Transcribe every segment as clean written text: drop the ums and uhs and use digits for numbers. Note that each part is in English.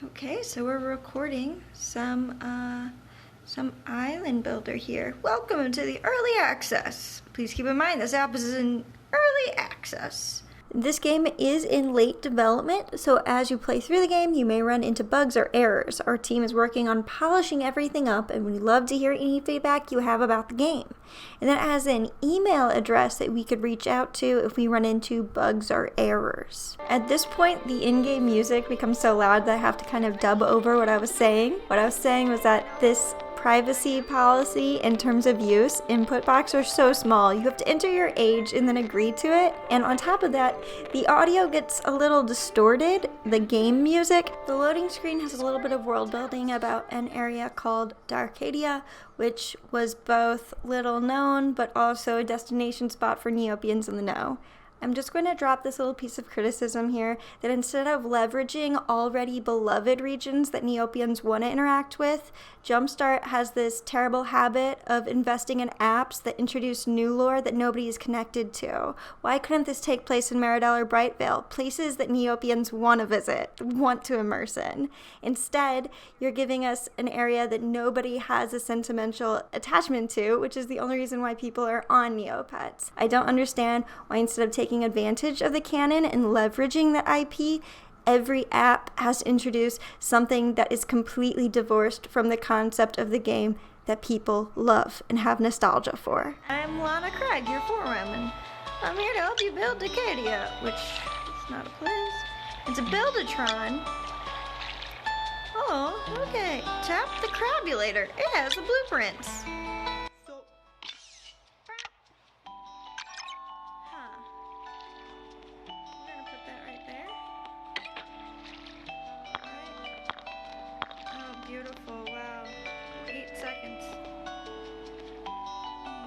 Okay, so we're recording some island builder here. Welcome to the early access. Please keep in mind this app is in early access. This game is in late development, so as you play through the game, you may run into bugs or errors. Our team is working on polishing everything up, and we'd love to hear any feedback you have about the game. And that has an email address that we could reach out to if we run into bugs or errors. At this point, the in-game music becomes so loud that I have to kind of dub over what I was saying. What I was saying was that this privacy policy and terms of use input box are so small. You have to enter your age and then agree to it. And on top of that, the audio gets a little distorted, the game music. The loading screen has a little bit of world building about an area called Darcadia, which was both little known but also a destination spot for Neopians in the know. I'm just going to drop this little piece of criticism here that instead of leveraging already beloved regions that Neopians want to interact with, Jumpstart has this terrible habit of investing in apps that introduce new lore that nobody is connected to. Why couldn't this take place in Meridell or Brightvale, places that Neopians want to visit, want to immerse in? Instead, you're giving us an area that nobody has a sentimental attachment to, which is the only reason why people are on Neopets. I don't understand why instead of taking advantage of the canon and leveraging that IP, every app has to introduce something that is completely divorced from the concept of the game that people love and have nostalgia for. I'm Lana Craig, your forum, and I'm here to help you build Arcadia, which is not a place. It's a Buildatron. Oh, okay. Tap the Crabulator. It has the blueprints. Beautiful, wow. 8 seconds.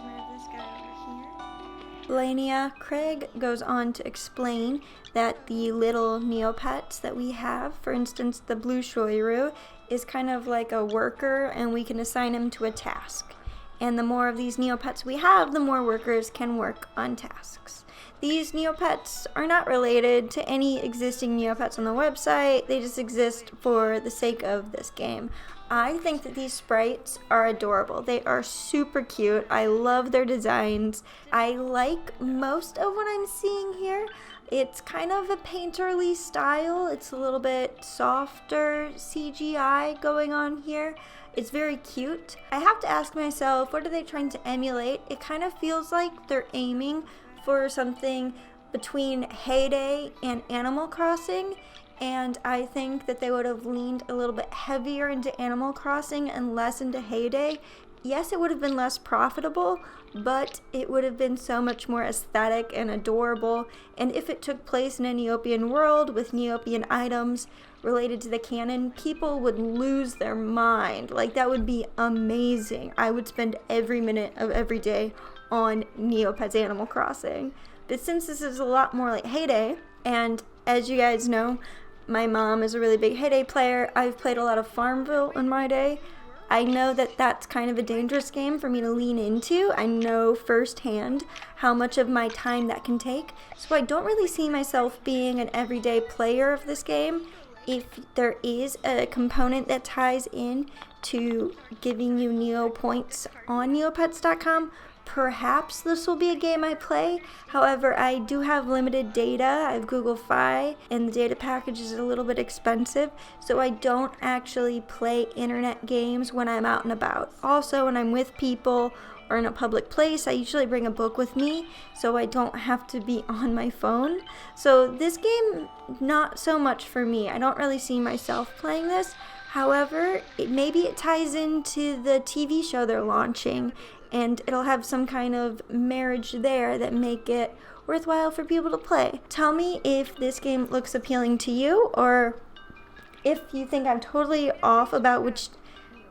Move this guy over here. Lania Craig goes on to explain that the little Neopets that we have, for instance the blue shoiru, is kind of like a worker and we can assign him to a task. And the more of these Neopets we have, the more workers can work on tasks. These Neopets are not related to any existing Neopets on the website, they just exist for the sake of this game. I think that these sprites are adorable. They are super cute. I love their designs. I like most of what I'm seeing here. It's kind of a painterly style. It's a little bit softer CGI going on here. It's very cute. I have to ask myself, what are they trying to emulate? It kind of feels like they're aiming for something between Heyday and Animal Crossing, and I think that they would have leaned a little bit heavier into Animal Crossing and less into Heyday. Yes, it would have been less profitable, but it would have been so much more aesthetic and adorable, and if it took place in a Neopian world with Neopian items related to the canon, people would lose their mind. Like, that would be amazing. I would spend every minute of every day on Neopets Animal Crossing. But since this is a lot more like Heyday, and as you guys know, my mom is a really big Heyday player. I've played a lot of Farmville in my day. I know that that's kind of a dangerous game for me to lean into. I know firsthand how much of my time that can take. So I don't really see myself being an everyday player of this game. If there is a component that ties in to giving you Neo points on Neopets.com, perhaps this will be a game I play. However, I do have limited data. I have Google Fi, and the data package is a little bit expensive, so I don't actually play internet games when I'm out and about. Also, when I'm with people or in a public place, I usually bring a book with me, so I don't have to be on my phone. So this game, not so much for me. I don't really see myself playing this. However, maybe it ties into the TV show they're launching, and it'll have some kind of marriage there that make it worthwhile for people to play. Tell me if this game looks appealing to you, or if you think I'm totally off about which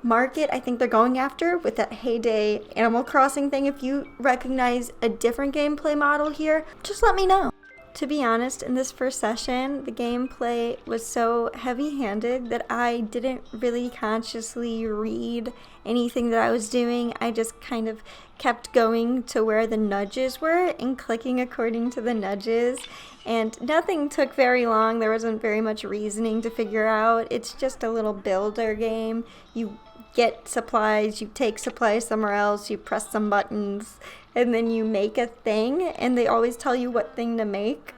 market I think they're going after with that Heyday Animal Crossing thing. If you recognize a different gameplay model here, just let me know. To be honest, in this first session, the gameplay was so heavy-handed that I didn't really consciously read anything that I was doing. I just kind of kept going to where the nudges were and clicking according to the nudges, and nothing took very long. There wasn't very much reasoning to figure out. It's just a little builder game. You get supplies, you take supplies somewhere else, you press some buttons, and then you make a thing, and they always tell you what thing to make.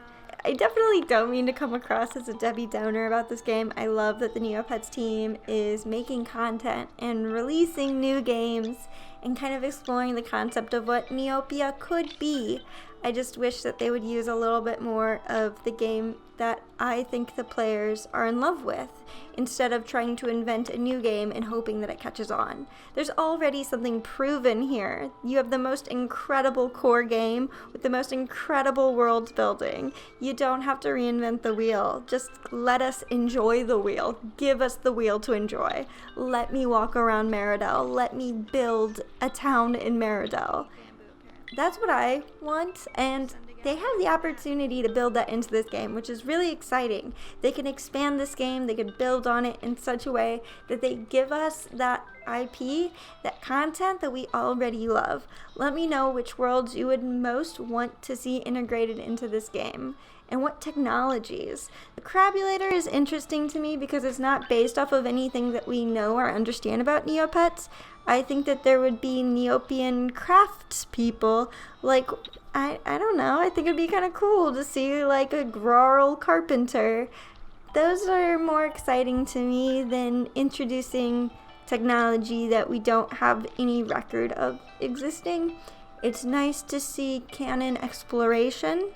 I definitely don't mean to come across as a Debbie Downer about this game. I love that the Neopets team is making content and releasing new games and kind of exploring the concept of what Neopia could be. I just wish that they would use a little bit more of the game that I think the players are in love with, instead of trying to invent a new game and hoping that it catches on. There's already something proven here. You have the most incredible core game with the most incredible world building. You don't have to reinvent the wheel. Just let us enjoy the wheel. Give us the wheel to enjoy. Let me walk around Meridell. Let me build a town in Meridell. That's what I want, and they have the opportunity to build that into this game, which is really exciting. They can expand this game, they can build on it in such a way that they give us that IP, that content that we already love. Let me know which worlds you would most want to see integrated into this game, and what technologies. The Crabulator is interesting to me because it's not based off of anything that we know or understand about Neopets. I think that there would be Neopian crafts people, like, I don't know, I think it'd be kind of cool to see like a rural carpenter. Those are more exciting to me than introducing technology that we don't have any record of existing. It's nice to see canon exploration,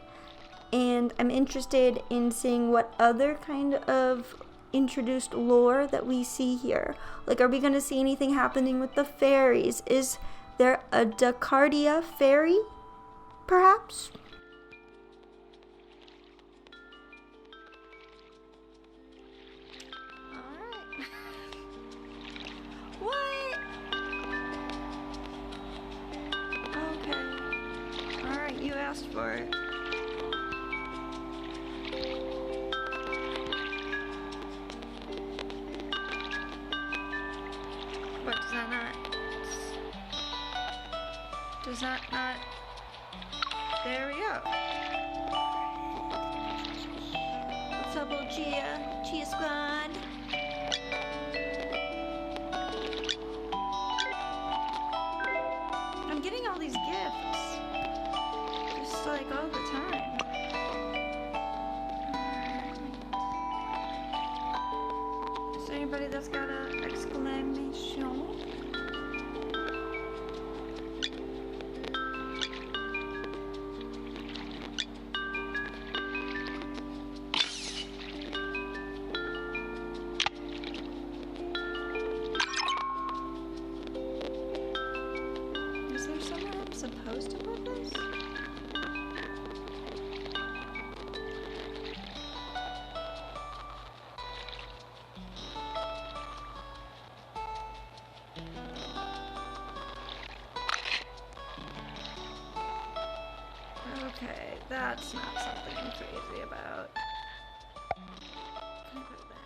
and I'm interested in seeing what other kind of introduced lore that we see here. Like, are we going to see anything happening with the fairies? Is there a Dacardia fairy, perhaps? Alright. What? Okay. Alright, you asked for it. What, does that not, there we go. What's up, old Chia squad? I'm getting all these gifts, just like all the time. Is there anybody that's got an exclamation? Is there somewhere I'm supposed to put this? Okay, that's not something I'm crazy about. Can I put it there?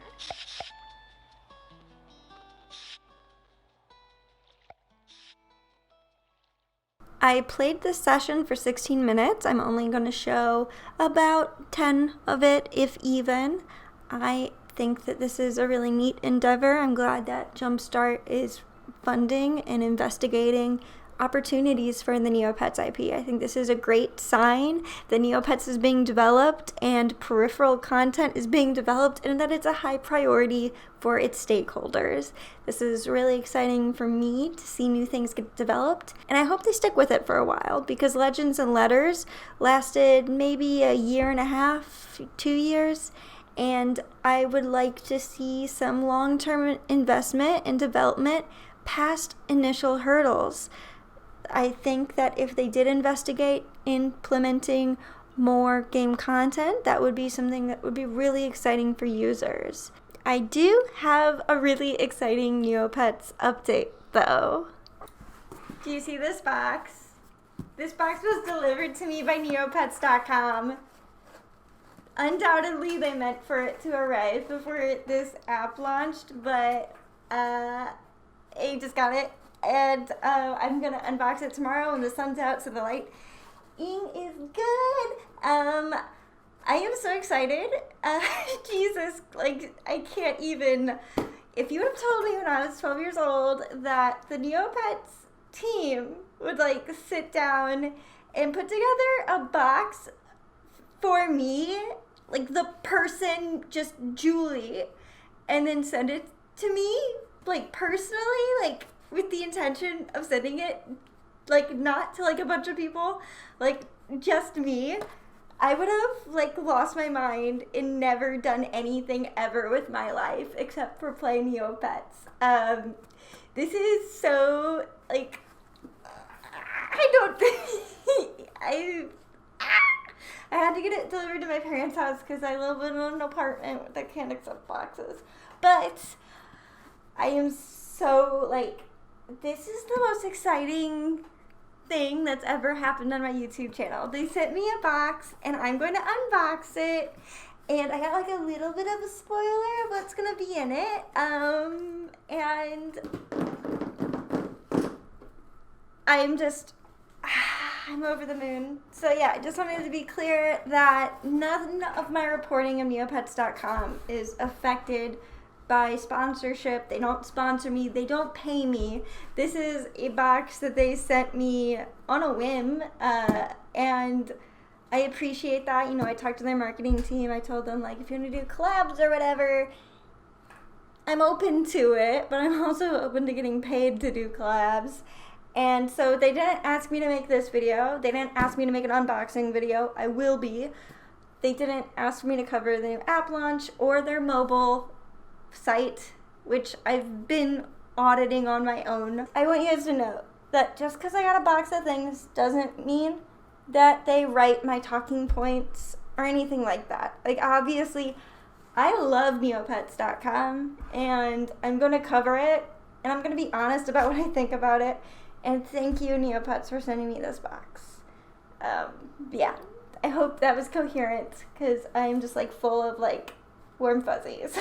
I played this session for 16 minutes. I'm only going to show about 10 of it, if even. I think that this is a really neat endeavor. I'm glad that Jumpstart is funding and investigating opportunities for the Neopets IP. I think this is a great sign that Neopets is being developed and peripheral content is being developed, and that it's a high priority for its stakeholders. This is really exciting for me to see new things get developed, and I hope they stick with it for a while, because Legends and Letters lasted maybe a year and a half, 2 years, and I would like to see some long-term investment and development past initial hurdles. I think that if they did investigate implementing more game content, that would be something that would be really exciting for users. I do have a really exciting Neopets update, though. Do you see this box? This box was delivered to me by Neopets.com. undoubtedly they meant for it to arrive before this app launched, but I just got it, and I'm gonna unbox it tomorrow when the sun's out, so the lighting is good. I am so excited. Jesus, like, I can't even. If you would have told me when I was 12 years old that the Neopets team would, like, sit down and put together a box for me, like, the person, just Julie, and then send it to me, like, personally, like, with the intention of sending it, like, not to, like, a bunch of people, like, just me, I would have, like, lost my mind and never done anything ever with my life except for play Neopets. This is so, like, I don't think, I had to get it delivered to my parents' house because I live in an apartment that can't accept boxes. But I am so, like, this is the most exciting thing that's ever happened on my YouTube channel. They sent me a box and I'm going to unbox it, and I got like a little bit of a spoiler of what's gonna be in it, and I'm over the moon. So yeah, I just wanted to be clear that none of my reporting of Neopets.com is affected by sponsorship. They don't sponsor me. They don't pay me. This is a box that they sent me on a whim, and I appreciate that. You know, I talked to their marketing team. I told them, like, if you want to do collabs or whatever, I'm open to it, but I'm also open to getting paid to do collabs. And so they didn't ask me to make this video. They didn't ask me to make an unboxing video. I will be. They didn't ask me to cover the new app launch or their mobile site, which I've been auditing on my own. I want you guys to know that just because I got a box of things doesn't mean that they write my talking points or anything like that. Like, obviously, I love Neopets.com, and I'm going to cover it, and I'm going to be honest about what I think about it. And thank you, Neopets, for sending me this box. Yeah, I hope that was coherent, because I'm just, like, full of, like, warm fuzzies.